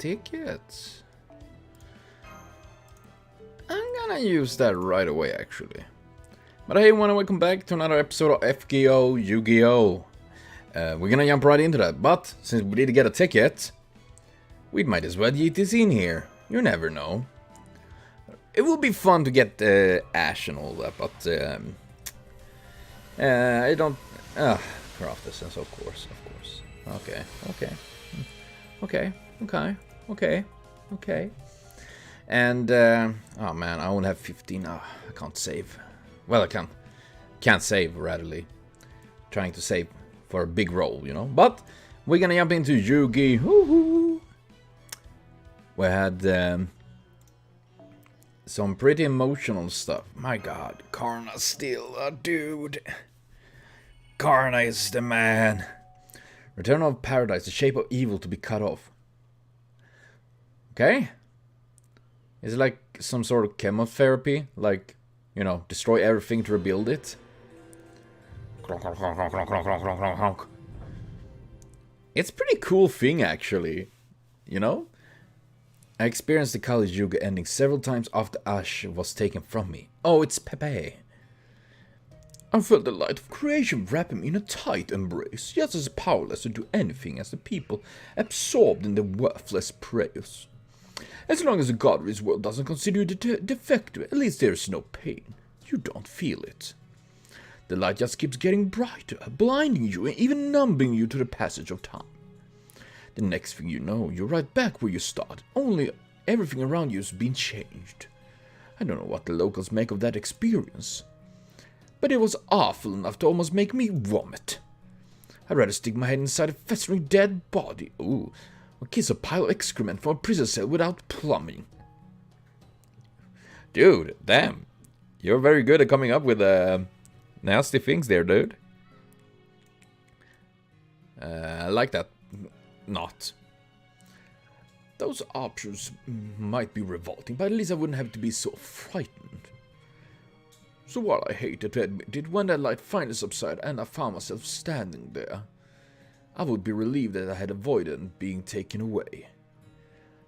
ticket. I'm gonna use that right away, actually. But hey, everyone, welcome back to another episode of FGO Yu-Gi-Oh! We're gonna jump right into that, but since we did get a ticket, we might as well get this in here. You never know. It will be fun to get Ash and all that, but I don't... craft essence, of course. Okay. And, oh man, I only have 15. Oh, I can't save. Well, I can't save, readily. Trying to save for a big roll, you know. But we're gonna jump into Yugi. Woohoo! We had some pretty emotional stuff. My god, Karna's still a dude. Karna is the man. Return of Paradise, the shape of evil to be cut off. Okay? Is it like some sort of chemotherapy? Like, you know, destroy everything to rebuild it? It's a pretty cool thing, actually. You know? I experienced the college Yuga ending several times after Ash was taken from me. Oh, it's Pepe. I felt the light of creation wrap him in a tight embrace, just as powerless to do anything as the people absorbed in the worthless prayers. As long as the god of this world doesn't consider you defective, at least there's no pain. You don't feel it. The light just keeps getting brighter, blinding you and even numbing you to the passage of time. The next thing you know, you're right back where you started, only everything around you has been changed. I don't know what the locals make of that experience, but it was awful enough to almost make me vomit. I'd rather stick my head inside a festering dead body, or kiss a pile of excrement from a prison cell without plumbing. Dude, damn. You're very good at coming up with nasty things there, dude. I like that. Not. Those options might be revolting, but at least I wouldn't have to be so frightened. So while I hated to admit it, when that light finally subsided and I found myself standing there, I would be relieved that I had avoided being taken away.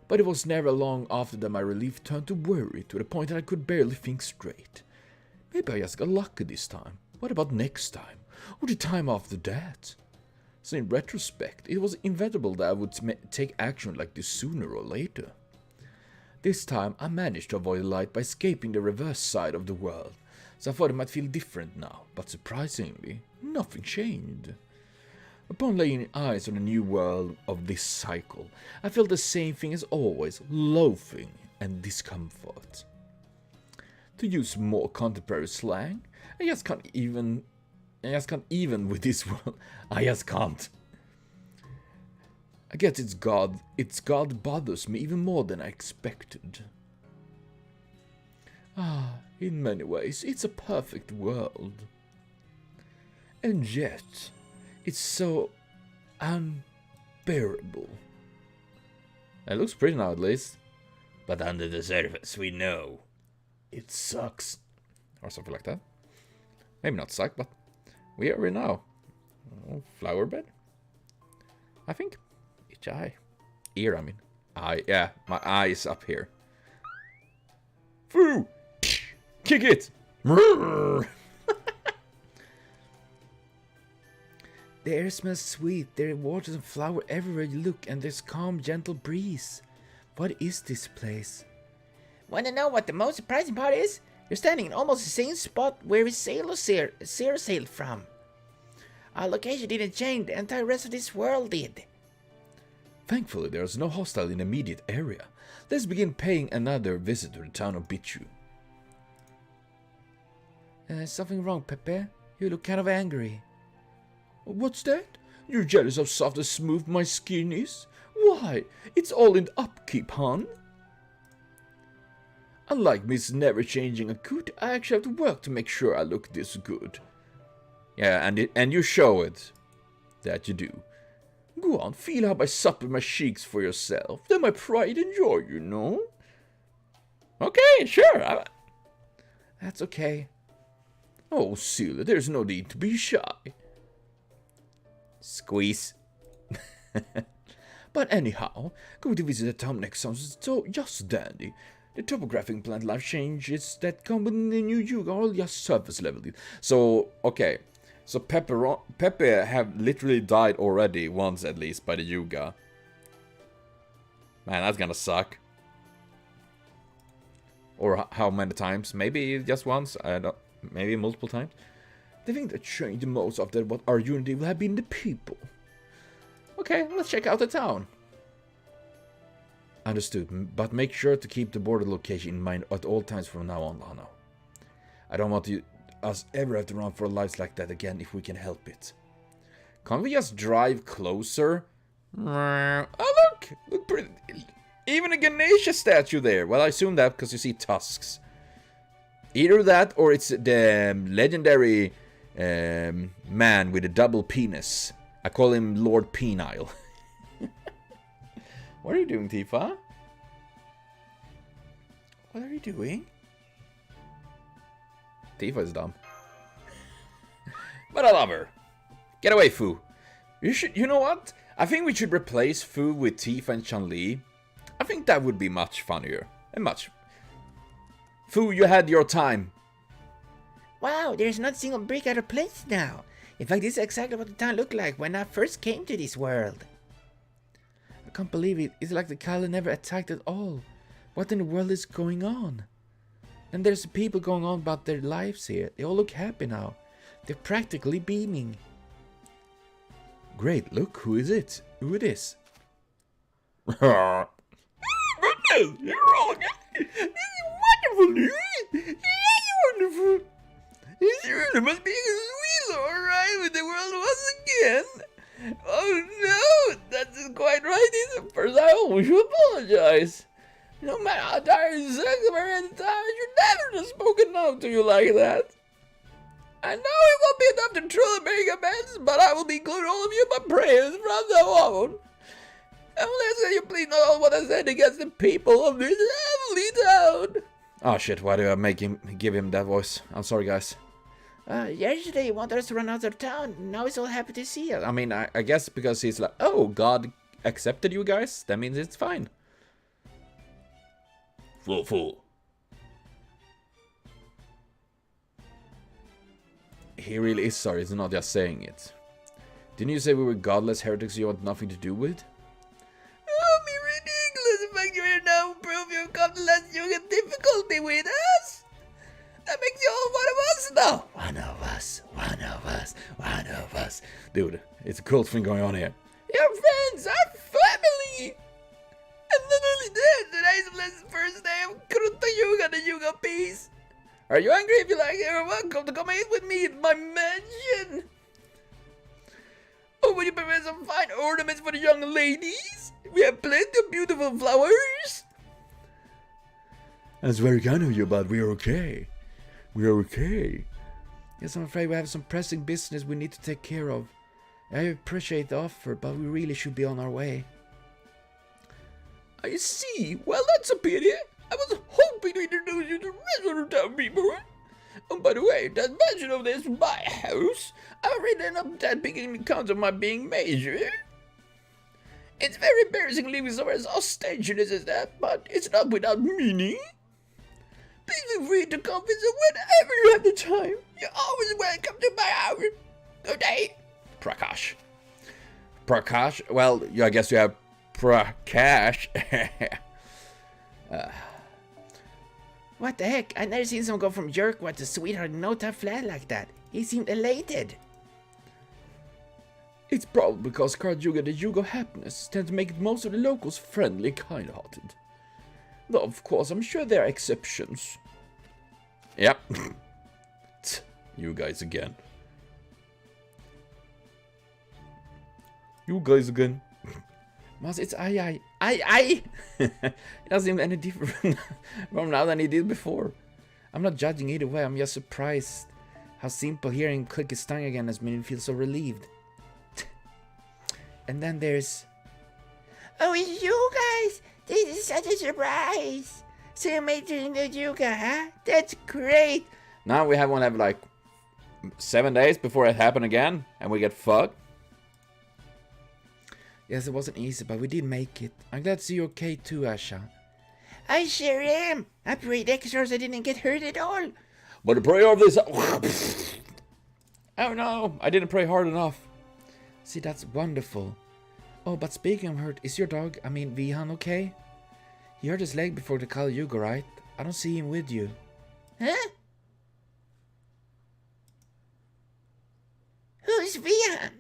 But it was never long after that my relief turned to worry, to the point that I could barely think straight. Maybe I just got lucky this time. What about next time? Or the time after that? So in retrospect, it was inevitable that I would take action like this sooner or later. This time, I managed to avoid the light by escaping the reverse side of the world, so I thought it might feel different now, but surprisingly, nothing changed. Upon laying eyes on the new world of this cycle, I felt the same thing as always, loathing and discomfort. To use more contemporary slang, I just can't even with this world. I just can't. I guess its god bothers me even more than I expected. In many ways, it's a perfect world. And yet, it's so unbearable. It looks pretty now, at least. But under the surface, we know it sucks. Or something like that. Maybe not suck, but we are now. Oh, flower bed? I think. Each eye. Ear, I mean. Eye, yeah. My eye is up here. Foo! Kick it! The air smells sweet. There are waters and flowers everywhere you look, and there's calm, gentle breeze. What is this place? Want to know what the most surprising part is? You're standing in almost the same spot where we sailed from. Our location didn't change, the entire rest of this world did. Thankfully, there is no hostile in the immediate area. Let's begin paying another visit to the town of Bichu. Something wrong, Pepe? You look kind of angry. What's that? You're jealous how soft and smooth my skin is? Why? It's all in upkeep, hon. Unlike Miss Never Changing a Coot, I actually have to work to make sure I look this good. Yeah, and you show it. That you do. Go on, feel how I supple my cheeks for yourself. They're my pride and joy, you know. Okay, sure. That's okay. Oh, silly, there's no need to be shy. Squeeze. But anyhow, going to visit the town next sounds so just dandy. The topographic plant life changes that come with the new Yuga are all just surface level. So, okay. So Pepe have literally died already once at least by the Yuga. Man, that's gonna suck. Or how many times? Maybe just once? I don't. Maybe multiple times? The thing that changed the most after what our unity will have been the people. Okay, let's check out the town. Understood, but make sure to keep the border location in mind at all times from now on, Lano. I don't want us ever have to run for lives like that again if we can help it. Can't we just drive closer? Oh look! Look pretty. Even a Ganesha statue there. Well, I assume that because you see tusks. Either that or it's the legendary man with a double penis. I call him Lord Penile. What are you doing, Tifa? What are you doing? Tifa is dumb. But I love her. Get away, Fu. You know what? I think we should replace Fu with Tifa and Chun-Li. I think that would be much funnier. And much. Fu, you had your time. Wow, there's not a single brick out of place now. In fact, this is exactly what the town looked like when I first came to this world. I can't believe it. It's like the Kala never attacked at all. What in the world is going on? And there's people going on about their lives here. They all look happy now. They're practically beaming. Great, look, who is it? Who it is? You're all good. This is wonderful news. Yes, wonderful. This really must be a sweet alright with the world once again. Oh no, that's quite right. First, I always should apologize. No matter how tired you suck of her at the time, I should never have spoken out to you like that. I know it won't be enough to truly make amends, but I will be including all of you in my prayers from now on. Unless you please know all what I said against the people of this lovely town. Oh shit, why do I give him that voice? I'm sorry, guys. Yesterday he wanted us to run out of town. Now he's all happy to see us. I mean, I guess because he's like, oh, God accepted you guys? That means it's fine. Fool. He really is sorry, he's not just saying it. Didn't you say we were godless heretics you had nothing to do with? Oh, me ridiculous. The fact you're here now will prove you've come to less you get difficulty with us. That makes you all one of us now. One of us, one of us, one of us. Dude, it's a cult thing going on here. Your friends, our family. And not only that, today's the blessed first day of Kruta Yuga, the Yuga peace. Are you angry? If you like, you're welcome to come eat with me in my mansion. Oh, will you prepare some fine ornaments for the young ladies? We have plenty of beautiful flowers. That's very kind of you, but we're okay. We're okay. Yes, I'm afraid we have some pressing business we need to take care of. I appreciate the offer, but we really should be on our way. I see. Well, that's a pity. I was hoping to introduce you to the rest of the town people. Oh, by the way, that mention of this my house, I've written up that beginning account of my being major. It's very embarrassing leaving somewhere as ostentatious as that, but it's not without meaning. Please feel free to come visit whenever you have the time. You're always welcome to my house. Good day. Prakash. Prakash? Well, I guess you have Prakash. What the heck? I've never seen someone go from jerkwad to sweetheart in no time flat like that. He seemed elated. It's probably because Yuga, the Yuga of happiness, tend to make most of the locals friendly and kind-hearted. Though, of course, I'm sure there are exceptions. Yep. You guys again. You guys again. Mas, it's I. It doesn't seem any different from now than he did before. I'm not judging either way, I'm just surprised how simple hearing him click his tongue again has made him feel so relieved. And then there's... Oh, it's you guys! This is such a surprise! So you made it into Yuga, huh? That's great! Now we have like 7 days before it happen again, and we get fucked. Yes, it wasn't easy, but we did make it. I'm glad to see you're okay too, Asha. I sure am. I prayed extras I didn't get hurt at all. But the prayer of this... Oh no, I didn't pray hard enough. See, that's wonderful. Oh, but speaking of hurt, is your dog, Vihan, okay? He hurt his leg before the Kali Yuga, right? I don't see him with you. Huh? Who's Vian?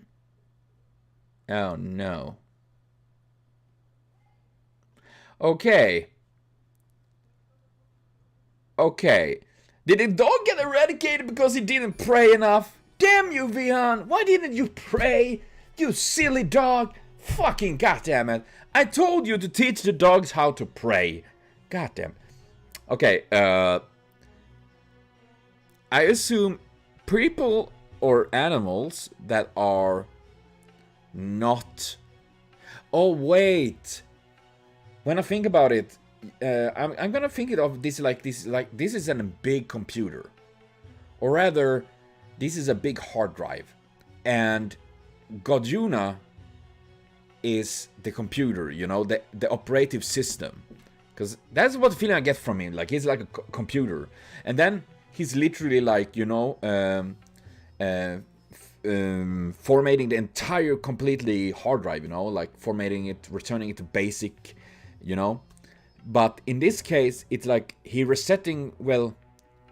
Oh no. Okay. Okay. Did the dog get eradicated because he didn't pray enough? Damn you, Vian! Why didn't you pray? You silly dog! Fucking goddamn it! I told you to teach the dogs how to pray. Goddamn. Okay, I assume people or animals that are not... Oh wait! When I think about it, I'm gonna think of this like this is a big computer, or rather, this is a big hard drive, and Godjuna is the computer, you know, the operative system, because that's what the feeling I get from him. Like he's like a computer, and then he's literally like, you know, formatting the entire completely hard drive, you know, like formatting it, returning it to basic, you know. But in this case, it's like he resetting, well,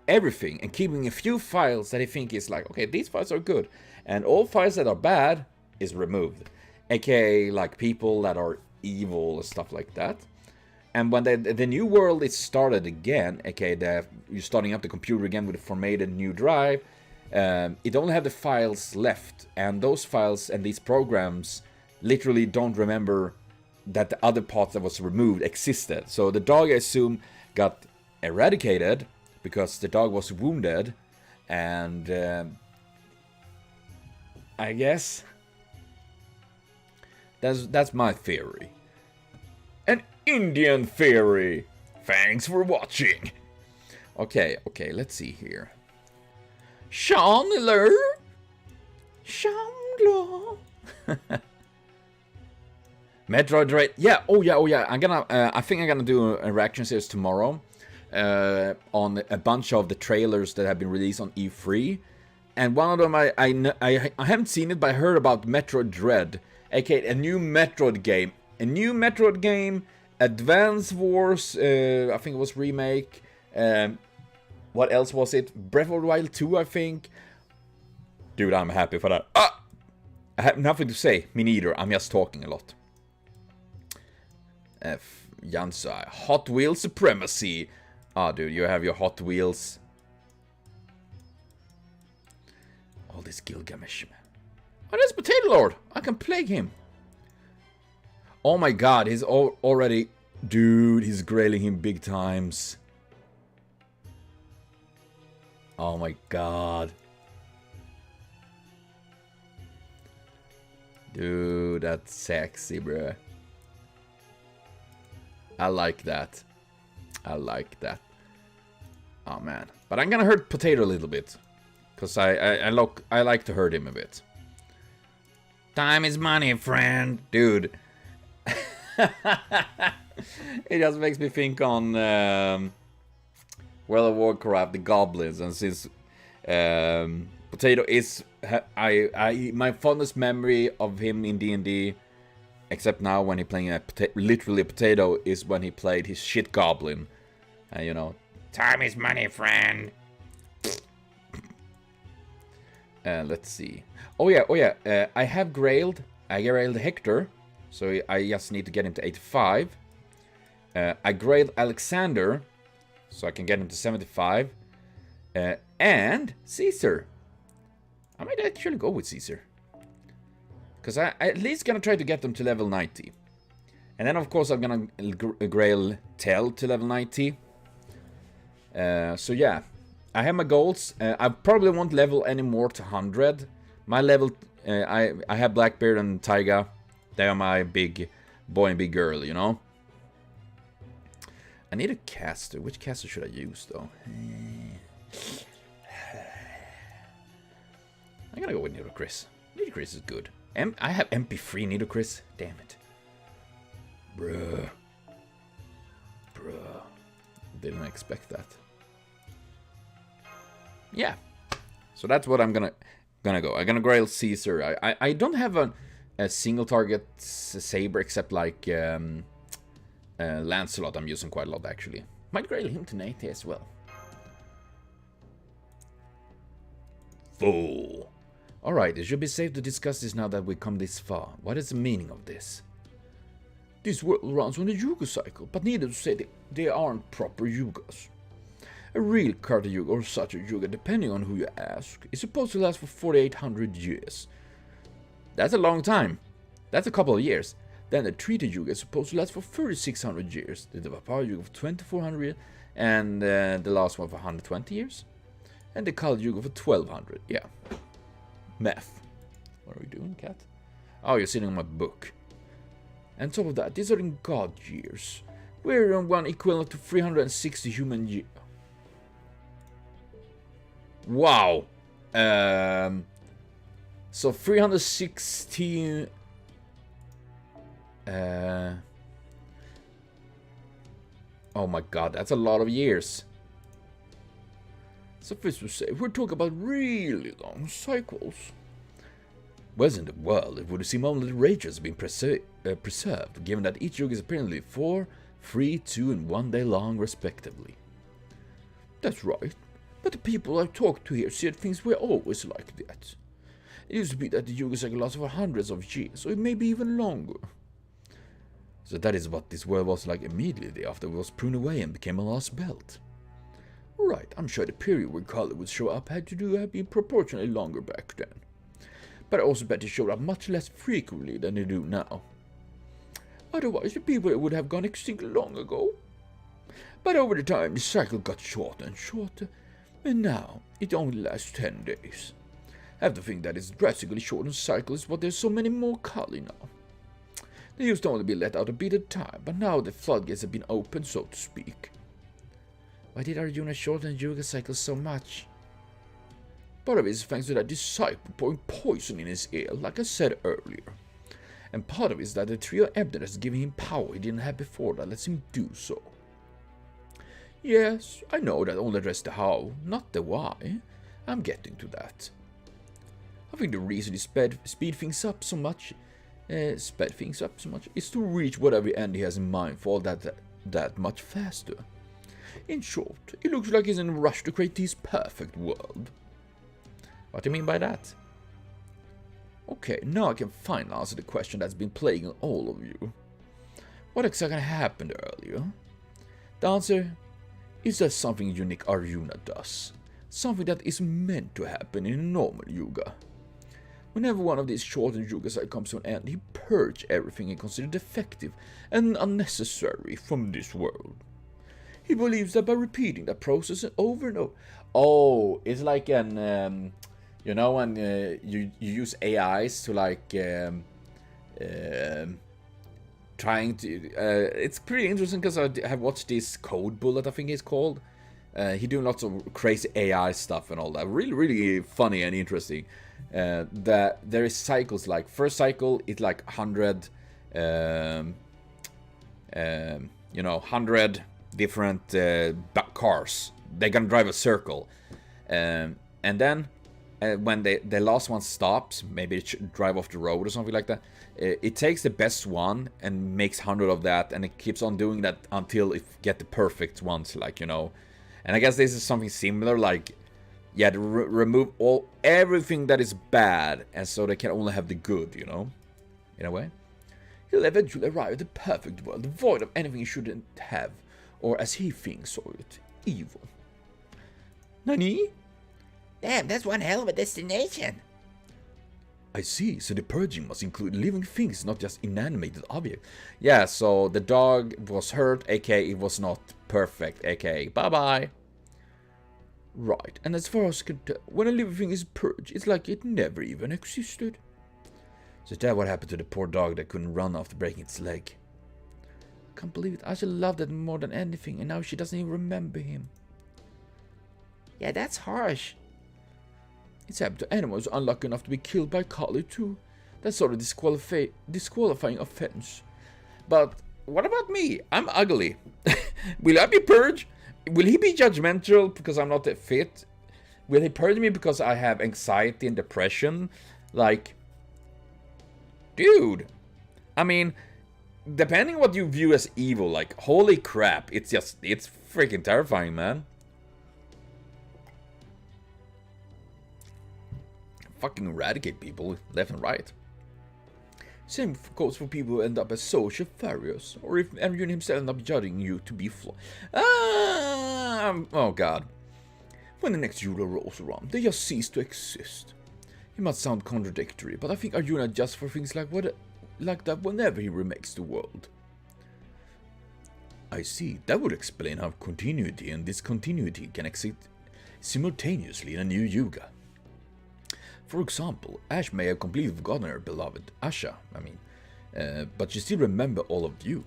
everything and keeping a few files that he think is like, okay, these files are good, and all files that are bad is removed, aka like people that are evil and stuff like that. And when the new world is started again, aka you're starting up the computer again with a formatted new drive, it only have the files left, and those files and these programs literally don't remember that the other parts that was removed existed. So the dog, I assume, got eradicated because the dog was wounded, and I guess that's my theory. An Indian theory. Thanks for watching. Okay, let's see here. Chandler. Metroid Dread. Yeah, oh yeah. I think I'm gonna do a reaction series tomorrow on a bunch of the trailers that have been released on E3, and one of them I haven't seen it, but I heard about Metroid Dread, aka a new Metroid game, Advance Wars. I think it was remake. What else was it? Breath of the Wild 2, I think. Dude, I'm happy for that. I have nothing to say. Me neither. I'm just talking a lot. Jansai. Hot Wheels Supremacy. Ah, dude, you have your Hot Wheels. All this Gilgamesh, man. Oh, there's Potato Lord. I can plague him. Oh my god, he's already... Dude, he's grailing him big times. Oh my god. Dude, that's sexy, bruh. I like that. Oh man. But I'm gonna hurt Potato a little bit, because I like to hurt him a bit. Time is money, friend. Dude. It just makes me think on World of Warcraft, the goblins, and since Potato is my fondest memory of him in D&D, except now when he playing literally a potato, is when he played his shit goblin. You know, time is money, friend. Let's see. Oh yeah. I have grailed Hector, so I just need to get him to 85. I grailed Alexander, so I can get him to 75. And Caesar. I might actually go with Caesar, because I at least gonna try to get them to level 90. And then of course I'm gonna grail Tell to level 90. So yeah, I have my goals. I probably won't level any more to 100. My level, I have Blackbeard and Taiga. They are my big boy and big girl, you know. I need a caster. Which caster should I use though? I'm gonna go with Nero Chris. Nero Chris is good. I have MP3 Nidocris. Damn it. Bruh. Didn't expect that. Yeah. So that's what I'm gonna go. I'm gonna grail Caesar. I don't have a single target saber except like Lancelot. I'm using quite a lot actually. Might grail him tonight as well. Fool. Alright, it should be safe to discuss this now that we've come this far. What is the meaning of this? This world runs on the Yuga cycle, but needless to say, they aren't proper Yugas. A real Karta Yuga, or such a Yuga, depending on who you ask, is supposed to last for 4,800 years. That's a long time. That's a couple of years. Then the Treaty Yuga is supposed to last for 3,600 years, the Vapara Yuga for 2,400 years, and the last one for 120 years. And the Kali Yuga for 1,200, yeah. Math. What are we doing, cat? Oh, you're sitting on my book. And top of that, these are in God years. We're on one equivalent to 360 human years. Wow. So 316. Oh my god, that's a lot of years. Suffice to say, we're talking about really long cycles. Whereas in the world, it would seem only the rages have been preserved, given that each yuga is apparently 4, 3, 2, and 1 day long, respectively. That's right, but the people I've talked to here said things were always like that. It used to be that the yuga cycle lasted for hundreds of years, or maybe even longer. So that is what this world was like immediately after it was pruned away and became a Lostbelt. Right, I'm sure the period where Kali would show up had to be proportionally longer back then. But I also bet they showed up much less frequently than they do now. Otherwise, the people would have gone extinct long ago. But over the time, the cycle got shorter and shorter, and now it only lasts 10 days. I have to think that its drastically shortened cycle is what there's so many more Kali now. They used to only be let out a bit at a time, but now the floodgates have been opened, so to speak. Why did Arjuna shorten the Yuga cycle so much? Part of it is thanks to that disciple pouring poison in his ear, like I said earlier. And part of it is that the trio of emptiness is giving him power he didn't have before that lets him do so. Yes, I know that only addressed the how, not the why. I'm getting to that. I think the reason he speed things up so much is to reach whatever end he has in mind for all that much faster. In short, it looks like he's in a rush to create this perfect world. What do you mean by that? Okay, now I can finally answer the question that's been plaguing all of you. What exactly happened earlier? The answer is that something unique Arjuna does. Something that is meant to happen in a normal Yuga. Whenever one of these shortened Yugas comes to an end, he purges everything he considered defective and unnecessary from this world. He believes that by repeating that process over and over... Oh, it's like an... you know when you use AIs to like... trying to... it's pretty interesting because I have watched this Code Bullet, I think it's called. He doing lots of crazy AI stuff and all that. Really, really funny and interesting. That there is cycles like... First cycle, it's like 100... 100... different cars. They're gonna drive a circle, and then when the last one stops, maybe it should drive off the road or something like that. It takes the best one and makes 100 of that, and it keeps on doing that until it get the perfect ones, like, you know. And I guess this is something similar, like, yeah, to remove everything that is bad, and so they can only have the good, you know, in a way. He'll eventually arrive at the perfect world, devoid of anything he shouldn't have. Or as he thinks of it, evil. Nani? Damn, that's one hell of a destination. I see, so the purging must include living things, not just inanimated objects. Yeah, so the dog was hurt, aka it was not perfect, aka bye-bye. Right, and as far as I can tell, when a living thing is purged, it's like it never even existed. So is that what happened to the poor dog that couldn't run after breaking its leg? I can't believe it. I should love that more than anything, and now she doesn't even remember him. Yeah, that's harsh. It's happened to animals unlucky enough to be killed by Kali too. That's sort of disqualifying offense. But what about me? I'm ugly. Will I be purged? Will he be judgmental because I'm not fit? Will he purge me because I have anxiety and depression? Like, dude. I mean, depending what you view as evil, like, holy crap, it's freaking terrifying, man. Fucking eradicate people left and right. Same goes for people who end up as social farriers, or if Arjun himself ends up judging you to be flawed. Oh god. When the next Yuga rolls around, they just cease to exist. It might sound contradictory, but I think Arjuna adjusts for things like that whenever he remakes the world. I see, that would explain how continuity and discontinuity can exist simultaneously in a new Yuga. For example, Ash may have completely forgotten her beloved Asha, but she still remember all of you.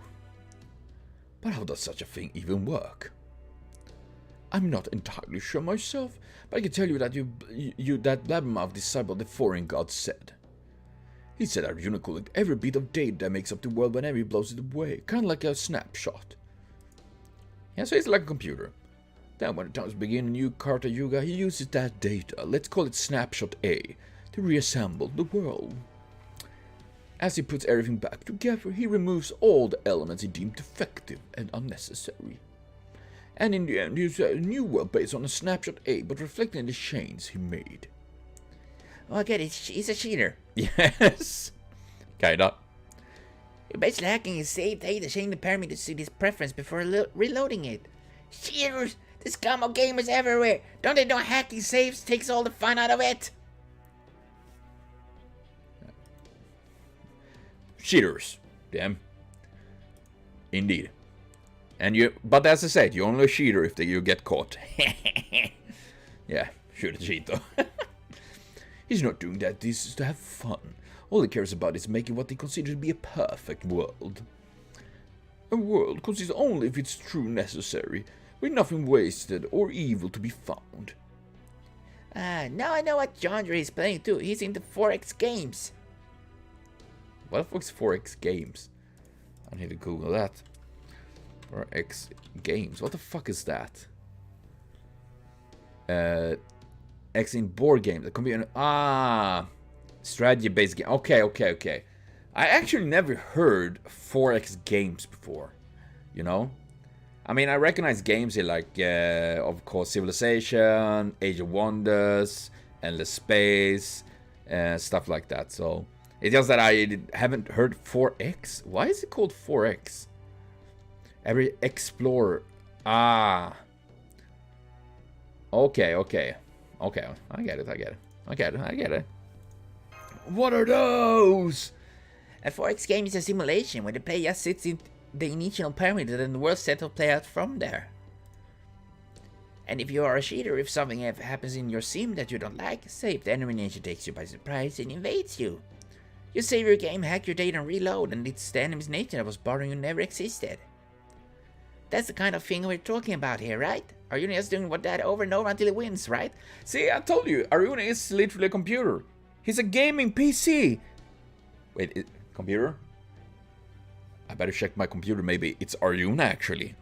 But how does such a thing even work? I'm not entirely sure myself, but I can tell you that that blabbermouth disciple of the foreign god said. He said Arjuna collects every bit of data that makes up the world whenever he blows it away, kind of like a snapshot. Yeah, so it's like a computer. Then when the times begin a new Karta Yuga, he uses that data, let's call it Snapshot A, to reassemble the world. As he puts everything back together, he removes all the elements he deemed defective and unnecessary. And in the end, he uses a new world based on a Snapshot A, but reflecting the changes he made. Oh, I get it. He's a cheater. Yes. Kinda. You're basically hacking his saved data, changing the parameter to suit his preference before reloading it. Cheaters! There's combo gamers everywhere. Don't they know hacking saves takes all the fun out of it? Cheaters. Damn. Indeed. But as I said, you're only a cheater if you get caught. Yeah, should cheat though. He's not doing that, this is to have fun. All he cares about is making what he considers to be a perfect world. A world consists only of its true necessary, with nothing wasted or evil to be found. Now I know what genre he's playing too. He's into 4X games. What the fuck's 4X games? I need to Google that. 4X games, what the fuck is that? X in board game, the computer. Strategy based game. Okay. I actually never heard 4X games before. You know? I mean, I recognize games here like, of course, Civilization, Age of Wonders, Endless Space, stuff like that. So, it's just that I haven't heard 4X. Why is it called 4X? Every Explorer. Okay. I get it. What are those? A 4X game is a simulation where the player just sits in the initial parameter and the world set will play out from there. And if you are a cheater, if something happens in your sim that you don't like, say if the enemy nature takes you by surprise and invades you. You save your game, hack your data and reload, and it's the enemy's nature that was bothering you never existed. That's the kind of thing we're talking about here, right? Arjuna is doing that over and over until he wins, right? See, I told you, Arjuna is literally a computer. He's a gaming PC. Wait, computer? I better check my computer, maybe it's Arjuna actually.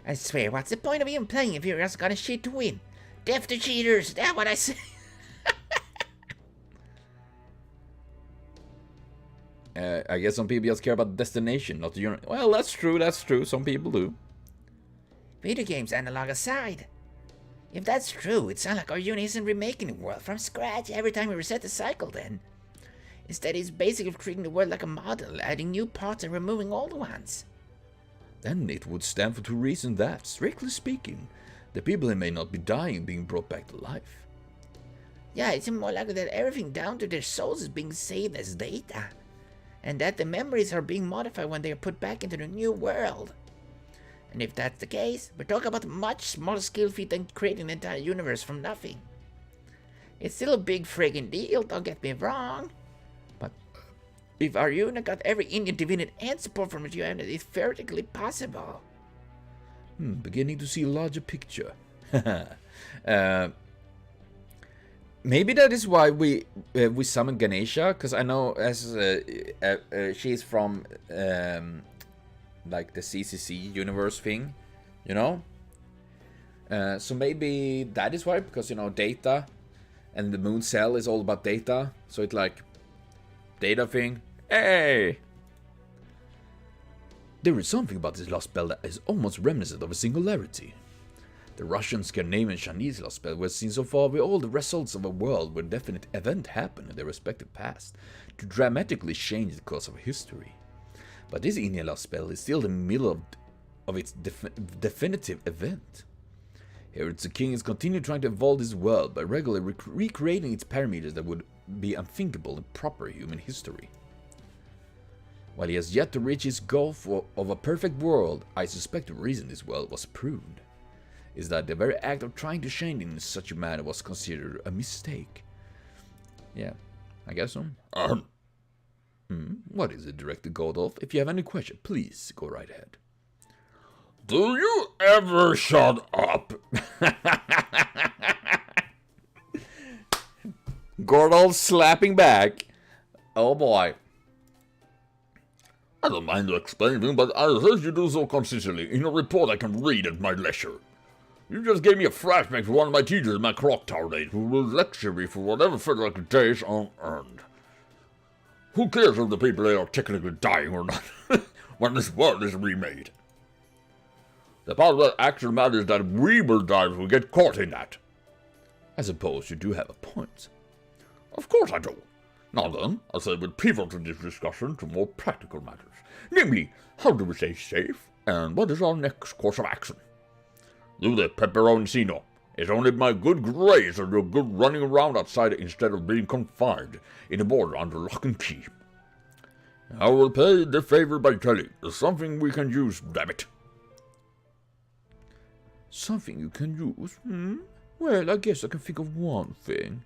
I swear, what's the point of even playing if you're just gonna cheat to win? Death to cheaters, that's what I say. I guess some people just care about the destination, not the journey. Well, that's true, some people do. Video games analog aside. If that's true, it sounds like Arjuna isn't remaking the world from scratch every time we reset the cycle then. Instead, he's basically treating the world like a model, adding new parts and removing old ones. Then it would stand for two reasons that, strictly speaking, the people may not be dying being brought back to life. Yeah, it's more likely that everything down to their souls is being saved as data. And that the memories are being modified when they are put back into the new world. And if that's the case, we're talking about a much smaller skill feat than creating the entire universe from nothing. It's still a big friggin' deal, don't get me wrong. But if Arjuna got every Indian divinity and support from humanity, it's theoretically possible. Beginning to see a larger picture. Maybe that is why we summon Ganesha, because I know as she's from like the CCC universe thing, you know. So maybe that is why, because you know data, and the moon cell is all about data. So it's like data thing. Hey, there is something about this Lostbelt that is almost reminiscent of a singularity. The Russian, Scandinavian, Chinese Lostbelt were seen so far with all the results of a world where definite event happened in their respective past to dramatically change the course of history. But this Indian Lostbelt is still in the middle of its definitive event. Here the king is continuing trying to evolve this world by regularly recreating its parameters that would be unthinkable in proper human history. While he has yet to reach his goal of a perfect world, I suspect the reason this world was pruned is that the very act of trying to change it in such a manner was considered a mistake. Yeah, I guess so. What is it, Director Godolph? If you have any question, please go right ahead. Do you ever shut up? Godolph slapping back. Oh boy. I don't mind explaining, but I heard you do so consistently in a report I can read at my leisure. You just gave me a flashback to one of my teachers in my clock tower days who will lecture me for whatever federal days unearned. Who cares if the people there are technically dying or not when this world is remade? The part that actually matters is that we will die if we get caught in that. I suppose you do have a point. Of course I do. Now then, I say we'll pivot in this discussion to more practical matters. Namely, how do we stay safe, and what is our next course of action? You the pepperoncino. It's only my good grace that you're good running around outside instead of being confined in a border under lock and key. I will pay the favor by telling you something we can use, damn it. Something you can use? Well, I guess I can think of one thing.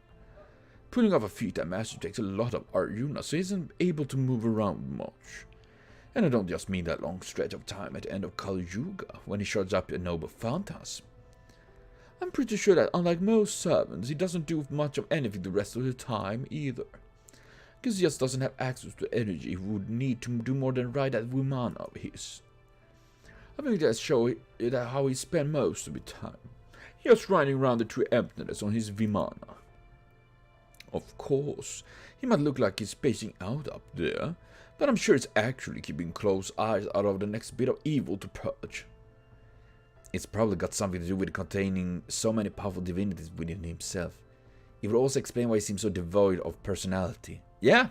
Pulling off a feat that master takes a lot of Arjuna, so he isn't able to move around much. And I don't just mean that long stretch of time at the end of Kali Yuga, when he shows up in Noble Phantasm. I'm pretty sure that unlike most servants, he doesn't do much of anything the rest of the time either. Because he just doesn't have access to energy he would need to do more than ride that Vimana of his. I think that shows how he spent most of his time, just riding around the true emptiness on his Vimana. Of course, he might look like he's spacing out up there, but I'm sure it's actually keeping close eyes out of the next bit of evil to purge. It's probably got something to do with containing so many powerful divinities within himself. It would also explain why he seems so devoid of personality. Yeah,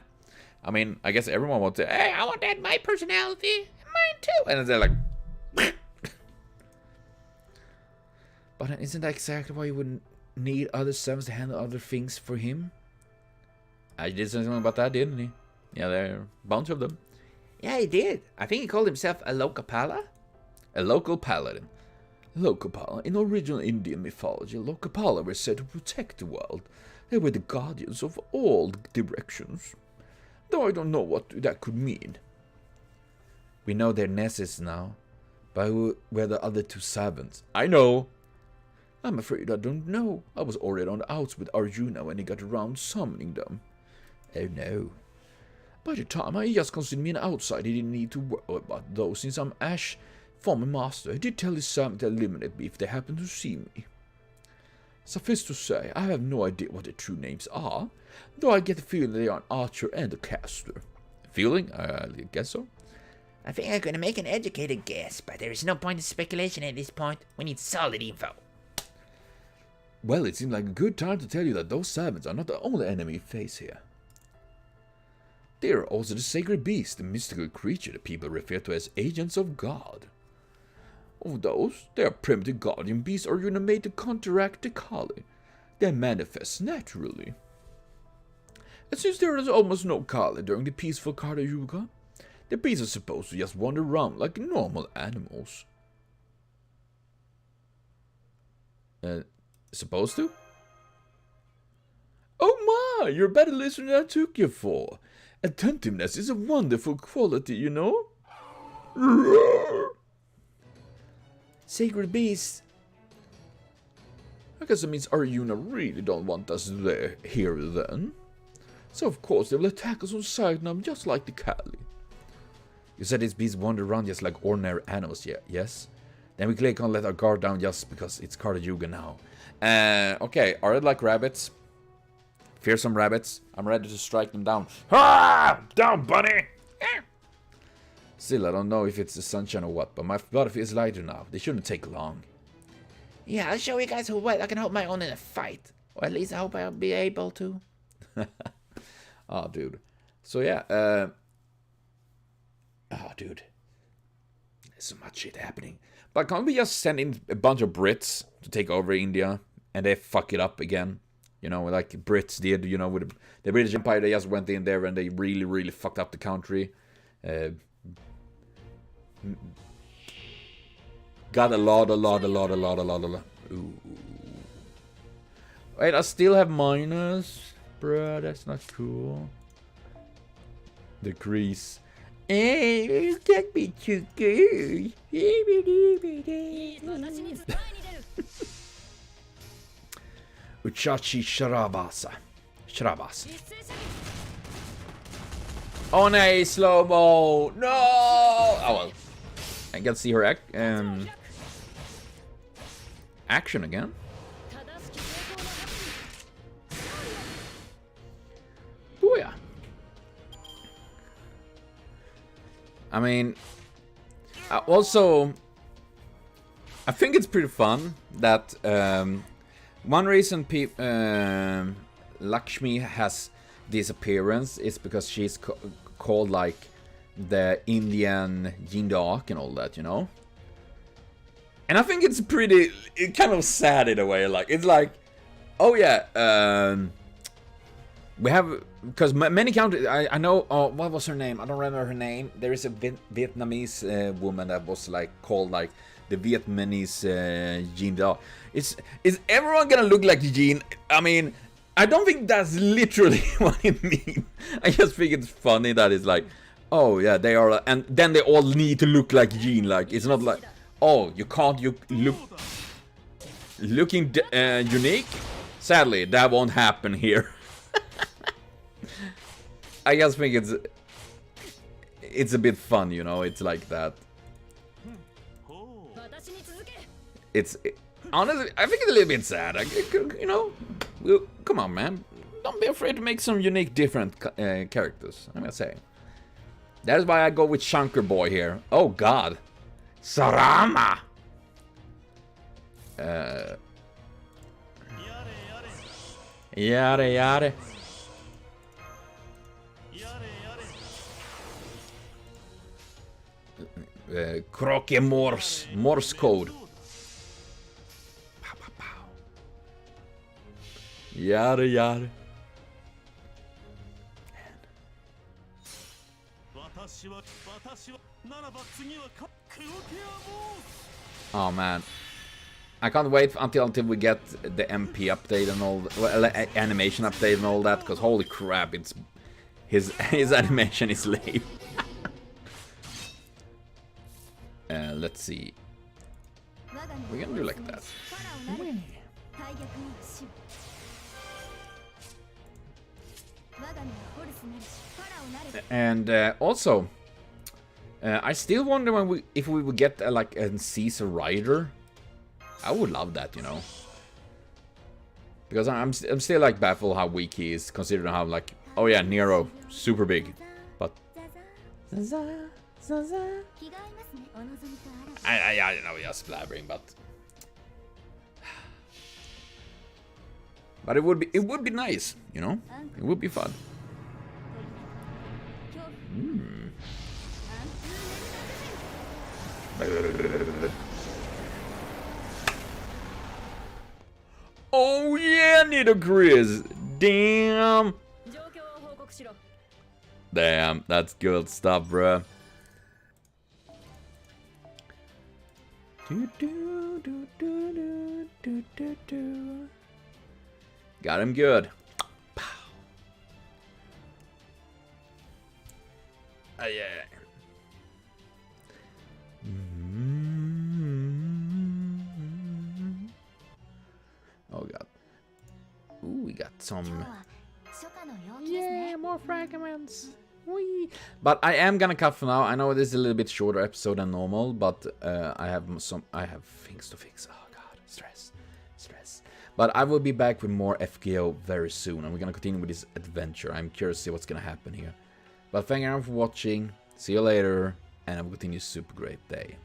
I mean, I guess everyone wants to, hey, I want that, my personality, mine too. And they're like, but isn't that exactly why you wouldn't need other servants to handle other things for him? I did something about that, didn't he? Yeah, there are a bunch of them. Yeah, he did. I think he called himself a Lokapala. A local paladin. Lokapala. In original Indian mythology, Lokapala were said to protect the world. They were the guardians of all directions. Though I don't know what that could mean. We know their nesses now. But who were the other two servants? I know. I'm afraid I don't know. I was already on the outs with Arjuna when he got around summoning them. Oh no. By the time he just considered me an outsider, he didn't need to worry about those, since I'm Ash, former master. He did tell his servant to eliminate me if they happened to see me. Suffice to say, I have no idea what their true names are, though I get the feeling they are an archer and a caster. Feeling? I guess so. I think I'm gonna make an educated guess, but there is no point in speculation at this point. We need solid info. Well, it seems like a good time to tell you that those servants are not the only enemy you face here. They are also the sacred beast, the mystical creature that people refer to as agents of God. Of those, they are primitive guardian beasts Arjuna made to counteract the Kali. They manifest naturally. And since there is almost no Kali during the peaceful Kali Yuga, the beasts are supposed to just wander around like normal animals. Supposed to? Oh my, you're a better listener than I took you for. Attentiveness is a wonderful quality, you know? Sacred beasts. I guess it means Arjuna really don't want us there here then. So of course they will attack us on sight now, just like the Kali. You said these beasts wander around just like ordinary animals, yeah? Yes? Then we click on let our guard down just because it's part of Yuga now. Okay, are they like rabbits? Fearsome rabbits? I'm ready to strike them down. Ah! Down, bunny! Still, I don't know if it's the sunshine or what, but my body feels lighter now. They shouldn't take long. Yeah, I'll show you guys how well I can hold my own in a fight. Or at least I hope I'll be able to. Oh, dude. So yeah, oh, dude. There's so much shit happening. But can't we just send in a bunch of Brits to take over India and they fuck it up again? You know, like Brits did, you know, with the British Empire. They just went in there and they really, really fucked up the country. Got a lot. Ooh. Wait, I still have minus. Bruh, that's not cool. Decrease. You can't be too good. Uchachi Sharabasa. Oh no, slow-mo! No! Oh well. I can see her action again. Booyah. I mean, also, I think it's pretty fun that one reason Lakshmi has this appearance is because she's called like the Indian Jeanne d'Arc and all that, you know? And I think it's pretty, kind of sad in a way, like, it's like, oh yeah, we have, because many countries, I know, oh, what was her name? I don't remember her name. There is a Vietnamese woman that was like called like the Vietnamese Jeanne d'Arc. Is everyone gonna look like Jeanne? I mean, I don't think that's literally what it means. I just think it's funny that it's like, oh yeah, they are, and then they all need to look like Jeanne. Like, it's not like, oh, you can't looking unique. Sadly, that won't happen here. I just think it's a bit fun, you know. It's like that. Honestly, I think it's a little bit sad. You know, come on, man. Don't be afraid to make some unique, different characters. I'm gonna say. That is why I go with Shankar Boy here. Oh God, Sarama. Yare. Croque Morse code. Pow, pow, pow. Yare. Oh man, I can't wait until we get the MP update and all, well, animation update and all that. Because holy crap, it's his animation is lame. Let's see. We're gonna do like that. And also, I still wonder if we would get like a Caesar rider. I would love that, you know. Because I'm still like baffled how weak he is, considering how like, oh yeah, Nero, super big, but I know, just blabbering, but it would be nice, you know. It would be fun. Oh yeah, Nido Grizz. Damn, that's good stuff, bruh. Got him good. Pow. Oh yeah. we got? Ooh, we got some... Yeah, more fragments. Whee. But I am gonna cut for now. I know this is a little bit shorter episode than normal, but I have things to fix. Oh god, stress. But I will be back with more FGO very soon, and we're gonna continue with this adventure. I'm curious to see what's gonna happen here. But thank you everyone for watching. See you later, and have a continued super great day.